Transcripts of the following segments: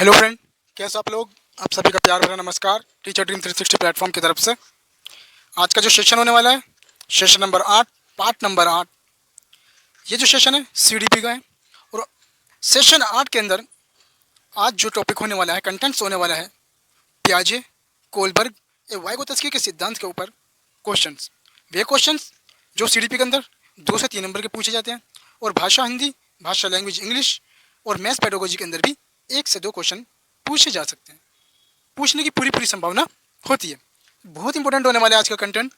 Hello friend, कैसे आप लोग। आप सभी का प्यार भरा नमस्कार टीचर ड्रीम 360 प्लेटफॉर्म की तरफ से। आज का जो सेशन होने वाला है, सेशन नंबर 8, पार्ट नंबर 8। ये जो सेशन है सीडीपी का है। और सेशन 8 के अंदर आज जो टॉपिक होने वाला है, कंटेंट्स होने वाला है पियाजे, कोलबर्ग ए वाइगोत्स्की के सिद्धांत के ऊपर क्वेश्चंस। वे क्वेश्चंस जो सीडीपी के अंदर 2 से 3 नंबर के पूछे जाते हैं, और भाषा हिंदी, भाषा लैंग्वेज इंग्लिश और मैथ्स पेडागोजी के अंदर भी 1 से 2 क्वेश्चन पूछे जा सकते हैं। पूछने की पूरी पूरी संभावना होती है। बहुत इंपॉर्टेंट होने वाले आज का कंटेंट।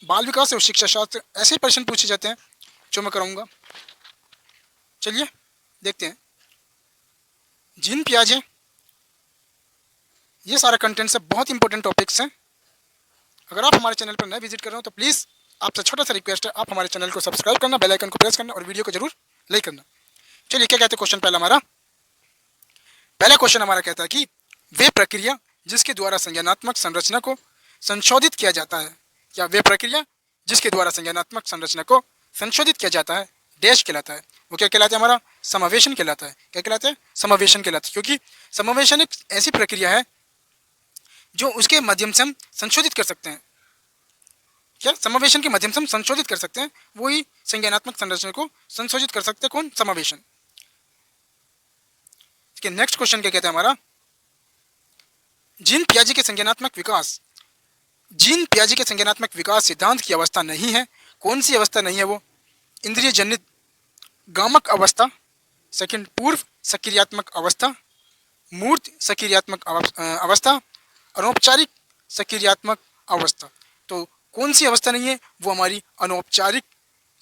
बाल विकास और शिक्षा शास्त्र ऐसे प्रश्न पूछे जाते हैं जो मैं कराऊंगा। चलिए देखते हैं। जीन पियाजे, ये सारा कंटेंट से बहुत इंपॉर्टेंट टॉपिक्स हैं। अगर आप हमारे चैनल पर नए विजिट कर रहे हो तो प्लीज़ आपसे छोटा सा रिक्वेस्ट है, आप हमारे चैनल को सब्सक्राइब करना, बेल आइकन को प्रेस करना और वीडियो को जरूर लाइक करना। चलिए क्या कहते हैं क्वेश्चन पहला क्वेश्चन हमारा कहता है कि वे प्रक्रिया जिसके द्वारा संज्ञानात्मक संरचना को संशोधित किया जाता है, या वे प्रक्रिया जिसके द्वारा संज्ञानात्मक संरचना को संशोधित किया जाता है डैश कहलाता है। वो क्या कहलाता है? हमारा समावेशन कहलाता है। क्या कहलाता है? समावेशन कहलाता है। क्योंकि समावेशन एक ऐसी प्रक्रिया है जो उसके माध्यम से हम संशोधित कर सकते हैं। क्या समावेशन के माध्यम से हम संशोधित कर सकते हैं, वही संज्ञानात्मक संरचना को संशोधित कर सकते हैं। कौन? समावेशन। नेक्स्ट क्वेश्चन क्या कहता है हमारा? जीन पियाजे के संज्ञानात्मक विकास, जीन पियाजे के संज्ञानात्मक विकास सिद्धांत की अवस्था नहीं है। कौन सी अवस्था नहीं है? वो इंद्रिय जनित गामक अवस्था, सेकंड पूर्व सक्रियात्मक अवस्था, मूर्त सक्रियात्मक अवस्था, अनौपचारिक सक्रियात्मक अवस्था। तो कौन सी अवस्था नहीं है? वो हमारी अनौपचारिक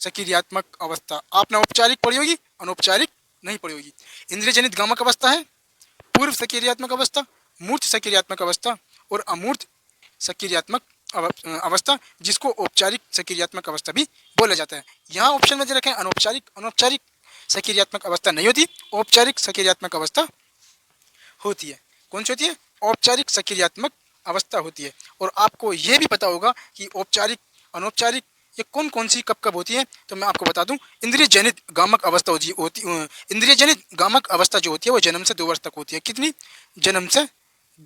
सक्रियात्मक अवस्था। आपने औपचारिक पढ़ी होगी, अनौपचारिक नहीं पढ़ी होगी। इंद्रिय जनित गामक अवस्था है, पूर्व सक्रियात्मक अवस्था, मूर्त सक्रियात्मक अवस्था और अमूर्त सक्रियात्मक अवस्था, जिसको औपचारिक सक्रियात्मक अवस्था भी बोला जाता है। यहाँ ऑप्शन में दे रखे हैं अनौपचारिक। अनौपचारिक सक्रियात्मक अवस्था नहीं होती, औपचारिक सक्रियात्मक अवस्था होती है। कौन सी होती है? औपचारिक सक्रियात्मक अवस्था होती है। और आपको ये भी पता होगा कि औपचारिक, अनौपचारिक ये कौन कौन सी कब कब होती है। तो मैं आपको बता दूं, इंद्रिय जनित गामक अवस्था होती इंद्रिय जनित गामक अवस्था जो होती है वो जन्म से 2 वर्ष तक होती है। कितनी? जन्म से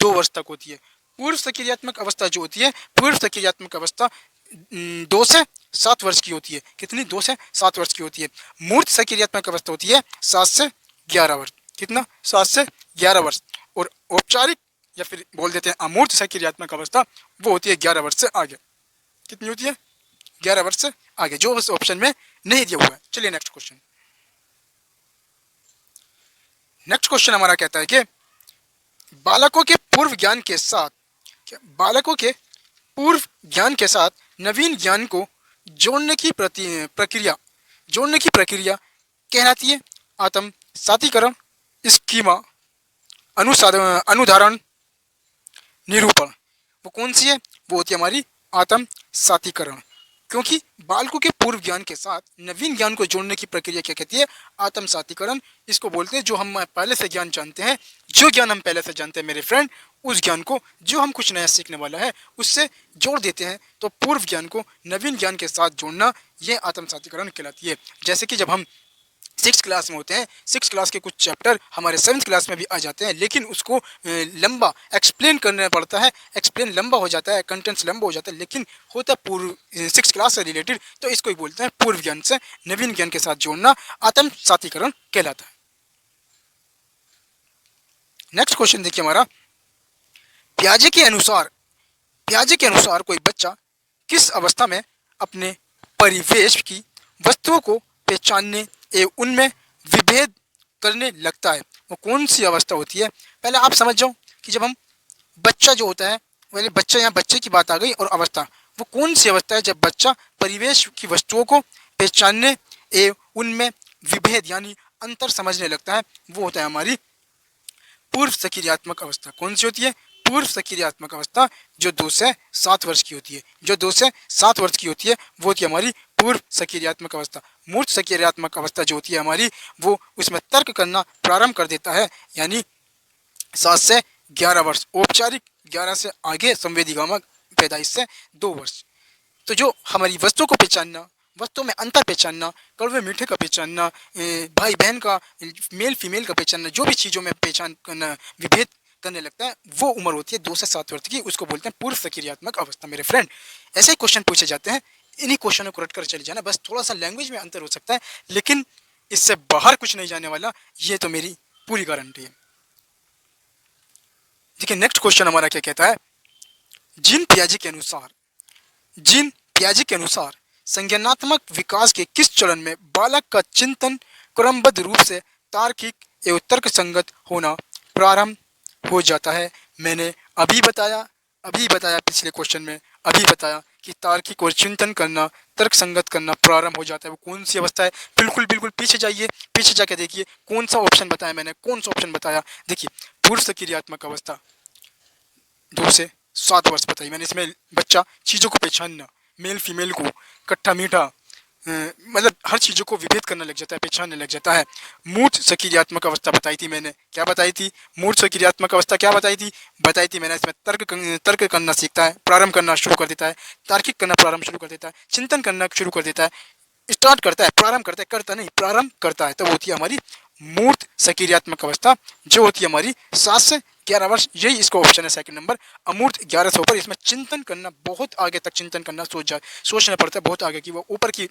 2 वर्ष तक होती है। पूर्व सक्रियात्मक अवस्था जो होती है, पूर्व सक्रियात्मक अवस्था 2 से 7 वर्ष की होती है। कितनी? 2 से 7 वर्ष की होती है। मूर्त सक्रियात्मक अवस्था होती है 7 से 11 वर्ष। कितना? 7 से 11 वर्ष। और औपचारिक या फिर बोल देते हैं अमूर्त सक्रियात्मक अवस्था, वो होती है 11 वर्ष से आगे। कितनी होती है? 11 वर्ष से आगे, जो उस ऑप्शन में नहीं दिया हुआ है। चलिए नेक्स्ट क्वेश्चन। नेक्स्ट क्वेश्चन हमारा कहता है कि बालकों के पूर्व ज्ञान के साथ, बालकों के पूर्व ज्ञान के साथ नवीन ज्ञान को जोड़ने की प्रक्रिया, जोड़ने की प्रक्रिया कहलाती है आत्म सातीकरण, स्कीमा, अनुधारण, निरूपण। वो कौन सी है? वो होती है हमारी आत्म सातीकरण। क्योंकि बालकों के पूर्व ज्ञान के साथ नवीन ज्ञान को जोड़ने की प्रक्रिया क्या कहती है? आत्म सातीकरण। इसको बोलते हैं जो हम पहले से ज्ञान जानते हैं, जो ज्ञान हम पहले से जानते हैं मेरे फ्रेंड, उस ज्ञान को जो हम कुछ नया सीखने वाला है उससे जोड़ देते हैं। तो पूर्व ज्ञान को नवीन ज्ञान के साथ जोड़ना, ये आत्म सातीकरण कहलाती है। जैसे कि जब हम 6th क्लास में होते हैं, 6th क्लास के कुछ चैप्टर हमारे 7th क्लास में भी आ जाते हैं, लेकिन उसको लंबा एक्सप्लेन करना पड़ता है। एक्सप्लेन लंबा हो जाता है, कंटेंट्स लंबा हो जाता है, लेकिन होता है पूर्व 6th क्लास से रिलेटेड। तो इसको ही बोलते हैं पूर्व ज्ञान से नवीन ज्ञान के साथ जोड़ना, आत्म सातीकरण कहलाता है। नेक्स्ट क्वेश्चन देखिए हमारा। पियाजे के अनुसार, पियाजे के अनुसार कोई बच्चा किस अवस्था में अपने परिवेश की वस्तुओं को पहचानने एवं उनमें विभेद करने लगता है? वो कौन सी अवस्था होती है? पहले आप समझ जाओ कि जब हम बच्चा जो होता है, पहले बच्चा, यहाँ बच्चे की बात आ गई, और अवस्था, वो कौन सी अवस्था है जब बच्चा परिवेश की वस्तुओं को पहचानने एवं उनमें विभेद यानी अंतर समझने लगता है? वो होता है हमारी पूर्व सक्रियात्मक अवस्था। कौन सी होती है? पूर्व सक्रियात्मक अवस्था, जो 2 से 7 वर्ष की होती है। जो 2 से 7 वर्ष की होती है वो होती है हमारी पूर्व सक्रियात्मक अवस्था। मूर्त सक्रियात्मक अवस्था जो होती है हमारी, वो उसमें तर्क करना प्रारंभ कर देता है, यानी 7 से 11 वर्ष। औपचारिक 11 से आगे, संवेदी गामक पैदाइश से 2 वर्ष। तो जो हमारी वस्तुओं को पहचानना, वस्तुओं में अंतर पहचानना, कड़वे मीठे का पहचानना, भाई बहन का, मेल फीमेल का पहचानना, जो भी चीज़ों में पहचान करना, विभेद करने लगता है, वो उम्र होती है 2 से 7 वर्ष की। उसको बोलते हैं पूर्व सक्रियात्मक अवस्था मेरे फ्रेंड। ऐसे ही क्वेश्चन पूछे जाते हैं, इन्हीं क्वेश्चनों को रट कर चले जाना। बस थोड़ा सा लैंग्वेज में अंतर हो सकता है, लेकिन इससे बाहर कुछ नहीं जाने वाला, ये तो मेरी पूरी गारंटी है। देखिए नेक्स्ट क्वेश्चन हमारा क्या कहता है, जीन पियाजे के अनुसार, जीन पियाजे के अनुसार संज्ञानात्मक विकास के किस चरण में बालक का चिंतन क्रमबद्ध रूप से तार्किक एवं तर्क संगत होना प्रारंभ हो जाता है। मैंने अभी बताया पिछले क्वेश्चन में, अभी बताया कि तार्किक और चिंतन करना, तर्क संगत करना प्रारंभ हो जाता है। वो कौन सी अवस्था है? बिल्कुल बिल्कुल पीछे जाइए, पीछे जाके देखिए कौन सा ऑप्शन बताया मैंने, कौन सा ऑप्शन बताया। देखिए पूर्व सक्रियात्मक अवस्था 2 से 7 वर्ष बताई मैंने। इसमें बच्चा चीज़ों को पहचानना, मेल फीमेल को, खट्टा मीठा, मतलब हर चीज़ों को विभेद करने लग जाता है, पहचानने लग जाता है। मूर्त सक्रियात्मक अवस्था बताई थी मैंने, क्या बताई थी? मूर्त सक्रियात्मक अवस्था क्या बताई थी? बताई थी मैंने, इसमें तर्क करना सीखता है, प्रारंभ करना शुरू कर देता है, तार्किक करना प्रारंभ शुरू कर देता है, चिंतन करना शुरू कर देता है, स्टार्ट करता है, प्रारंभ करता है, करता नहीं प्रारंभ करता है। तो वो होती है हमारी मूर्त सक्रियात्मक अवस्था, जो होती है हमारी 7 से 11 वर्ष। यही इसका ऑप्शन है सेकंड नंबर। अमूर्त 11 से ऊपर, इसमें चिंतन करना, बहुत आगे तक चिंतन करना, सोचना पड़ता है बहुत आगे की, वो ऊपर की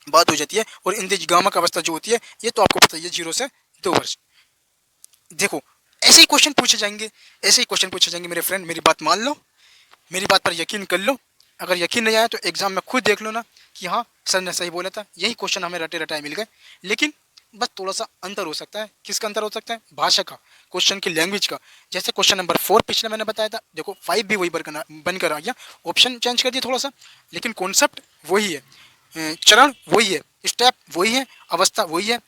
बात हो जाती है। और इंद्रियगामक अवस्था जो होती है, ये तो आपको पता ही है, 0 से 2 वर्ष। देखो ऐसे ही क्वेश्चन पूछे जाएंगे, ऐसे ही क्वेश्चन पूछे जाएंगे मेरे फ्रेंड। मेरी बात मान लो, मेरी बात पर यकीन कर लो। अगर यकीन नहीं आया तो एग्जाम में खुद देख लो ना कि हाँ सर ने सही बोला था। यही क्वेश्चन हमें रटे रटाए मिल गए, लेकिन बस थोड़ा सा अंतर हो सकता है। किसका अंतर हो सकता है? भाषा का, क्वेश्चन की लैंग्वेज का। जैसे क्वेश्चन नंबर 4 पिछले मैंने बताया था, देखो 5 भी वही बनकर आ गया, ऑप्शन चेंज कर दिया थोड़ा सा, लेकिन कॉन्सेप्ट वही है, चरण वही है, स्टेप वही है, अवस्था वही है।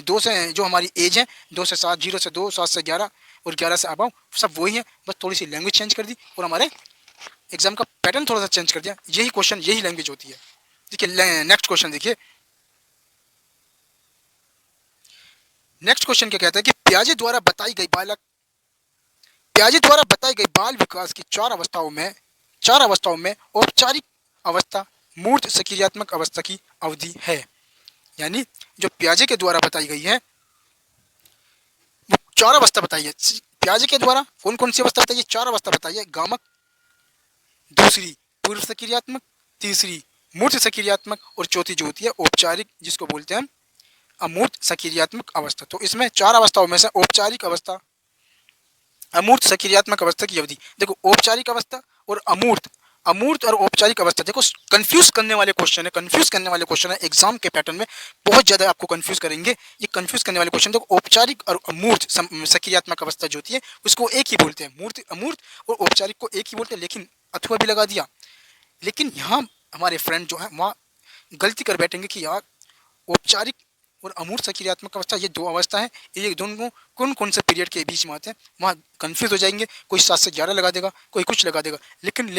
2 से जो हमारी एज है, 2 से 7, 0 से 2, 7 से 11 और 11 से अबव, सब वही है। बस थोड़ी सी लैंग्वेज चेंज कर दी और हमारे एग्जाम का पैटर्न थोड़ा सा चेंज कर दिया। यही क्वेश्चन, यही लैंग्वेज होती है। देखिए नेक्स्ट क्वेश्चन देखिए, नेक्स्ट क्वेश्चन क्या कहता है कि पियाजे द्वारा बताई गई बाल विकास की 4 अवस्थाओं में औपचारिक अवस्था मूर्त सक्रियात्मक अवस्था की अवधि है। यानी जो पियाजे के द्वारा बताई गई है, वो 4 अवस्था बताई है। पियाजे के द्वारा कौन कौन सी अवस्था बताई है? 4 अवस्था बताई है। गामक, दूसरी पूर्व सक्रियात्मक, तीसरी मूर्त सक्रियात्मक, और चौथी जो होती है औपचारिक, जिसको बोलते हैं अमूर्त सक्रियात्मक अवस्था। तो इसमें 4 अवस्थाओं में से औपचारिक अवस्था, अमूर्त सक्रियात्मक अवस्था की अवधि। देखो औपचारिक अवस्था और अमूर्त, अमूर्त और औपचारिक अवस्था, देखो कंफ्यूज करने वाले क्वेश्चन है, कंफ्यूज करने वाले क्वेश्चन है। एग्जाम के पैटर्न में बहुत ज्यादा आपको कंफ्यूज करेंगे ये कंफ्यूज करने वाले क्वेश्चन। देखो औपचारिक और अमूर्त सक्रियात्मक अवस्था जो होती है, उसको एक ही बोलते हैं, मूर्त अमूर्त, और औपचारिक को एक ही बोलते हैं, लेकिन अथवा भी लगा दिया। लेकिन यहाँ हमारे फ्रेंड जो है वहाँ गलती कर बैठेंगे कि यार औपचारिक और अमूर्त सक्रियात्मक अवस्था, ये 2 अवस्था है, ये दोनों कौन कौन से पीरियड के बीच में आते हैं, वहाँ कंफ्यूज हो जाएंगे। कोई 7 से 11 लगा देगा, कोई कुछ लगा देगा। लेकिन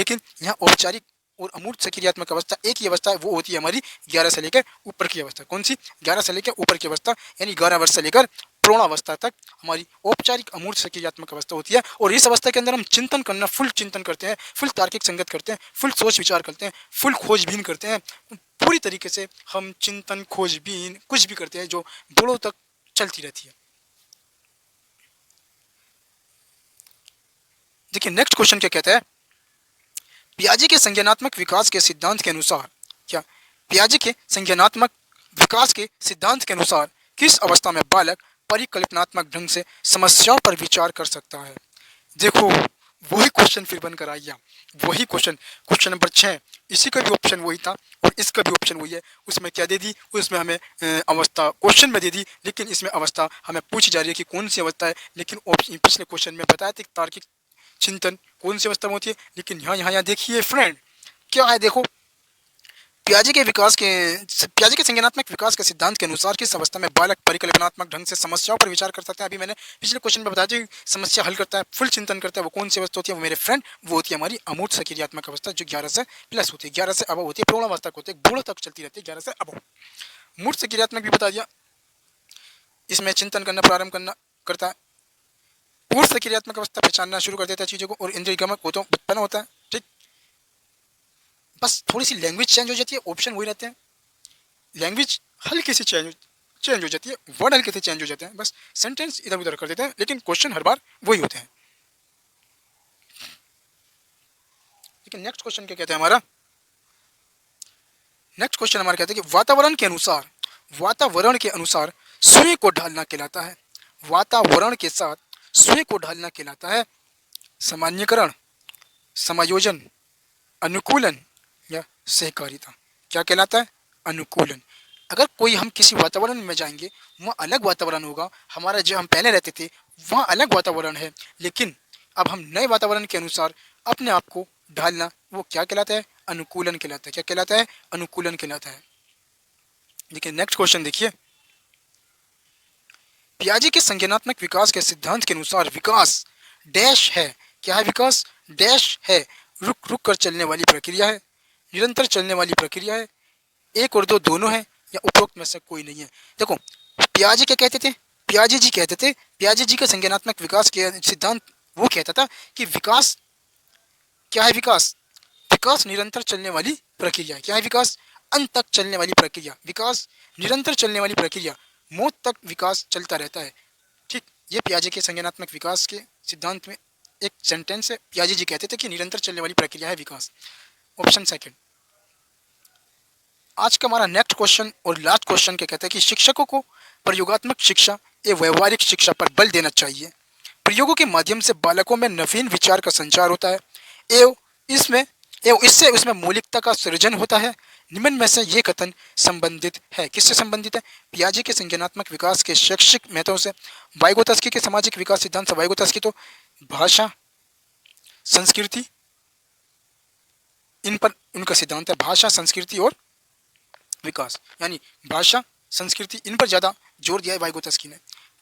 यहाँ औपचारिक और अमूर्त सक्रियात्मक अवस्था एक ही अवस्था है, वो होती है हमारी 11 से लेकर ऊपर की अवस्था। कौन सी? 11 से लेकर ऊपर की अवस्था, यानी 11 वर्ष से लेकर प्रौढ़ावस्था तक हमारी औपचारिक अमूर्त सक्रियात्मक अवस्था होती है। और इस अवस्था के अंदर हम चिंतन करना, फुल चिंतन करते हैं, फुल तार्किक संगत करते हैं, फुल सोच विचार करते हैं, फुल खोजबीन करते हैं। पूरी तरीके से हम चिंतन, खोजबीन, कुछ भी करते हैं जो बड़ों तक चलती रहती है। देखिए नेक्स्ट क्वेश्चन क्या कहता है, पियाजे के संज्ञानात्मक विकास के सिद्धांत के अनुसार, क्या पियाजे के संज्ञानात्मक विकास के सिद्धांत के अनुसार किस अवस्था में बालक परिकल्पनात्मक ढंग से समस्याओं पर विचार कर सकता है? देखो वही क्वेश्चन फिर बनकर आ गया, वही क्वेश्चन, क्वेश्चन नंबर 6, इसी का भी ऑप्शन वही था और इसका भी ऑप्शन वही है। उसमें क्या दे दी? उसमें हमें अवस्था क्वेश्चन में दे दी, लेकिन इसमें अवस्था हमें पूछी जा रही है कि कौन सी अवस्था है। लेकिन पिछले क्वेश्चन में बताया था तार्किक चिंतन कौन सी अवस्था में होती है, लेकिन यहाँ देखिए फ्रेंड क्या है। देखो पियाजे के संज्ञानात्मक विकास के सिद्धांत के अनुसार किस अवस्था में बालक परिकल्पनात्मक ढंग से समस्याओं पर विचार कर सकते हैं? अभी मैंने पिछले क्वेश्चन में बताया था, समस्या हल करता है, फुल चिंतन करता है। वो कौन सी अवस्था होती है? वो मेरे फ्रेंड वो होती है हमारी अमूर्त सक्रियात्मक अवस्था, जो 11 से प्लस होती है, 11 से अबव होती है, प्रौढ़ावस्था को होती है, बूढ़ों तक चलती रहती है, 11 से अबव। मूर्त सक्रियात्मक भी बता दिया, इसमें चिंतन करना प्रारंभ करना करता है। पूर्व सक्रियात्मक अवस्था पहचानना शुरू कर देता है चीजों को, और इंद्रिय गमक वो तो बचपन होता है। ठीक, बस थोड़ी सी लैंग्वेज चेंज हो जाती है, ऑप्शन वही रहते हैं। लैंग्वेज हल्की सी चेंज हो जाती है, वर्ड हल्के से चेंज हो जाते हैं, बस सेंटेंस इधर उधर कर देते हैं, लेकिन क्वेश्चन हर बार वही होते हैं। लेकिन नेक्स्ट क्वेश्चन क्या कहते हैं हमारा, नेक्स्ट क्वेश्चन हमारा कहते हैं कि वातावरण के अनुसार सुई को ढालना कहलाता है। वातावरण के साथ सुई को ढालना कहलाता है सामान्यकरण, समायोजन, अनुकूलन या सहकारिता। क्या कहलाता है? अनुकूलन। अगर कोई हम किसी वातावरण में जाएंगे, वहाँ अलग वातावरण होगा, हमारा जो हम पहले रहते थे वहाँ अलग वातावरण है, लेकिन अब हम नए वातावरण के अनुसार अपने आप को ढालना, वो क्या कहलाता है? अनुकूलन कहलाता है। क्या कहलाता है? अनुकूलन कहलाता है। देखिए नेक्स्ट क्वेश्चन देखिए, पियाजे के संज्ञानात्मक विकास के सिद्धांत के अनुसार विकास डैश है। क्या है विकास? डैश है, रुक रुक कर चलने वाली प्रक्रिया है, निरंतर चलने वाली प्रक्रिया है, एक और दो दोनों है, या उपरोक्त में से कोई नहीं है। देखो पियाजे क्या कहते थे? पियाजे जी कहते थे, पियाजे जी का संज्ञानात्मक विकास के सिद्धांत वो कहता था कि विकास क्या है? विकास, विकास निरंतर चलने वाली प्रक्रिया है। क्या है विकास? अंत तक चलने वाली प्रक्रिया। विकास निरंतर चलने वाली प्रक्रिया, मौत तक विकास चलता रहता है। ठीक, ये पियाजे के संज्ञानात्मक विकास के सिद्धांत में एक सेंटेंस है। पियाजे जी कहते थे कि निरंतर चलने वाली प्रक्रिया है विकास। Option second. आज का हमारा नेक्स्ट क्वेश्चन और लास्ट क्वेश्चन क्या कहता है कि शिक्षकों को प्रयोगात्मक शिक्षा एवं व्यवहारिक शिक्षा पर बल देना चाहिए। प्रयोगों के माध्यम से बालकों में नवीन विचार का संचार होता है एवं इससे उसमें मौलिकता का सृजन होता है। निम्न में से ये कथन संबंधित है। किससे संबंधित है? पियाजे के संज्ञानात्मक विकास के शैक्षिक महत्व से, वाइगोत्स्की के सामाजिक विकास सिद्धांत से। वाइगोत्स्की तो भाषा संस्कृति, इन पर उनका सिद्धांत है, भाषा संस्कृति और विकास, यानी भाषा संस्कृति, इन पर ज़्यादा जोर दिया है वाइगोत्स्की ने।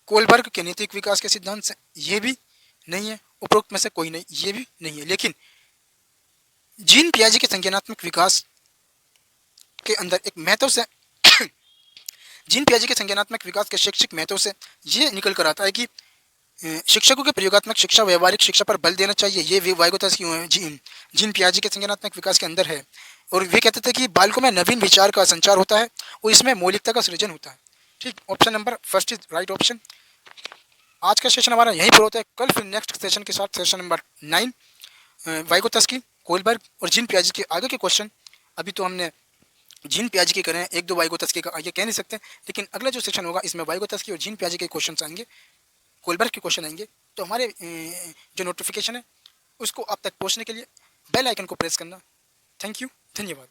कोलबर्ग के नैतिक विकास के सिद्धांत से ये भी नहीं है, उपरोक्त में से कोई नहीं, ये भी नहीं है। लेकिन जीन पियाजे के संज्ञानात्मक विकास के अंदर एक महत्व से जीन पियाजे के संज्ञानात्मक विकास के शैक्षिक महत्व से ये निकल कर आता है कि शिक्षकों के प्रयोगात्मक शिक्षा व्यवहारिक शिक्षा पर बल देना चाहिए। ये वाइगोत्स्की जीन पियाजे के संज्ञानात्मक विकास के अंदर है। और वे कहते थे कि बालकों में नवीन विचार का संचार होता है और इसमें मौलिकता का सृजन होता है। ठीक, option number first is right option. आज का सेशन हमारा यहीं पर होता है। कल फिर नेक्स्ट सेशन के साथ, सेशन नंबर 9, वाइगोत्स्की, कोलबर्ग और जीन पियाजे के आगे के क्वेश्चन। अभी तो हमने जीन पियाजे के करें, एक दो वाइगोत्स्की का आगे कह नहीं सकते, लेकिन अगला जो सेशन होगा इसमें वाइगोत्स्की और जीन पियाजे के क्वेश्चन आएंगे, कोलबर्ग के क्वेश्चन आएंगे। तो हमारे जो नोटिफिकेशन है उसको आप तक पहुँचने के लिए बेल आइकन को प्रेस करना। थैंक यू, धन्यवाद।